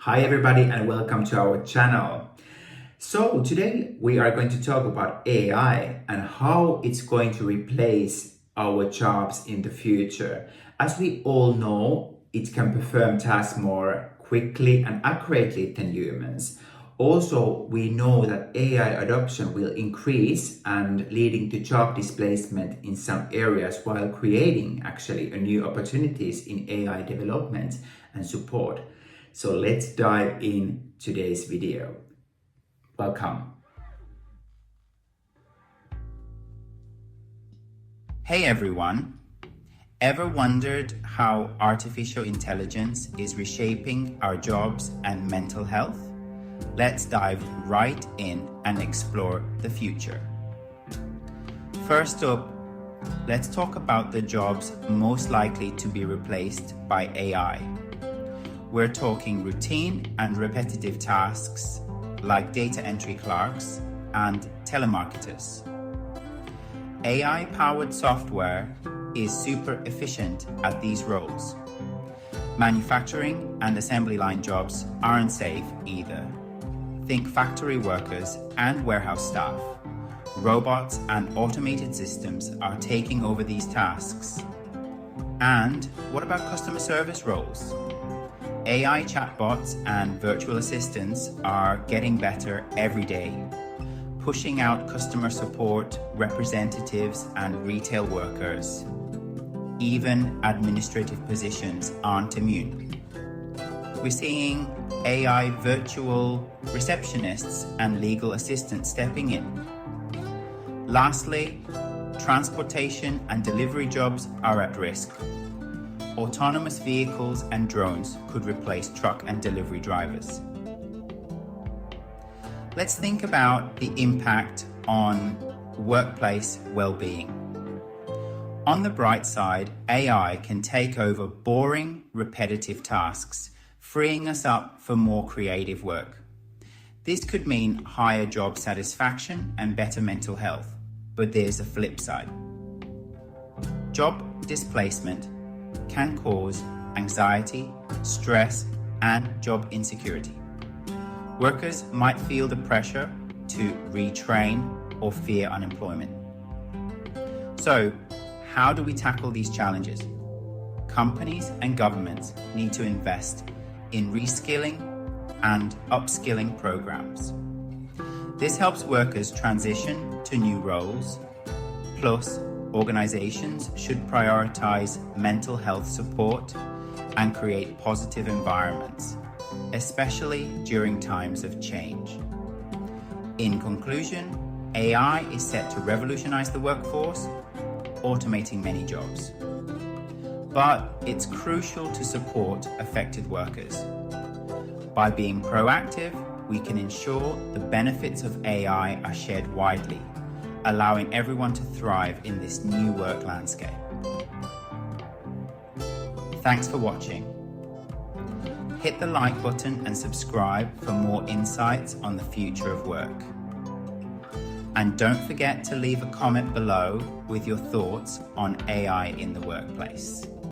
Hi everybody and welcome to our channel. So today we are going to talk about AI and how it's going to replace our jobs in the future. As we all know, it can perform tasks more quickly and accurately than humans. Also, we know that AI adoption will increase and leading to job displacement in some areas while creating actually new opportunities in AI development and support. So let's dive in today's video. Welcome. Hey everyone! Ever wondered how artificial intelligence is reshaping our jobs and mental health? Let's dive right in and explore the future. First up, let's talk about the jobs most likely to be replaced by AI. We're talking routine and repetitive tasks like data entry clerks and telemarketers. AI-powered software is super efficient at these roles. Manufacturing and assembly line jobs aren't safe either. Think factory workers and warehouse staff. Robots and automated systems are taking over these tasks. And what about customer service roles? AI chatbots and virtual assistants are getting better every day, pushing out customer support representatives and retail workers. Even administrative positions aren't immune. We're seeing AI virtual receptionists and legal assistants stepping in. Lastly, transportation and delivery jobs are at risk. Autonomous vehicles and drones could replace truck and delivery drivers. Let's think about the impact on workplace well-being. On the bright side, AI can take over boring, repetitive tasks, freeing us up for more creative work. This could mean higher job satisfaction and better mental health, but there's a flip side. Job displacement can cause anxiety, stress, and job insecurity. Workers might feel the pressure to retrain or fear unemployment. So, how do we tackle these challenges? Companies and governments need to invest in reskilling and upskilling programs. This helps workers transition to new roles. Plus, organizations should prioritize mental health support and create positive environments, especially during times of change. In conclusion, AI is set to revolutionize the workforce, automating many jobs. But it's crucial to support affected workers. By being proactive, we can ensure the benefits of AI are shared widely, allowing everyone to thrive in this new work landscape. Thanks for watching. Hit the like button and subscribe for more insights on the future of work. And don't forget to leave a comment below with your thoughts on AI in the workplace.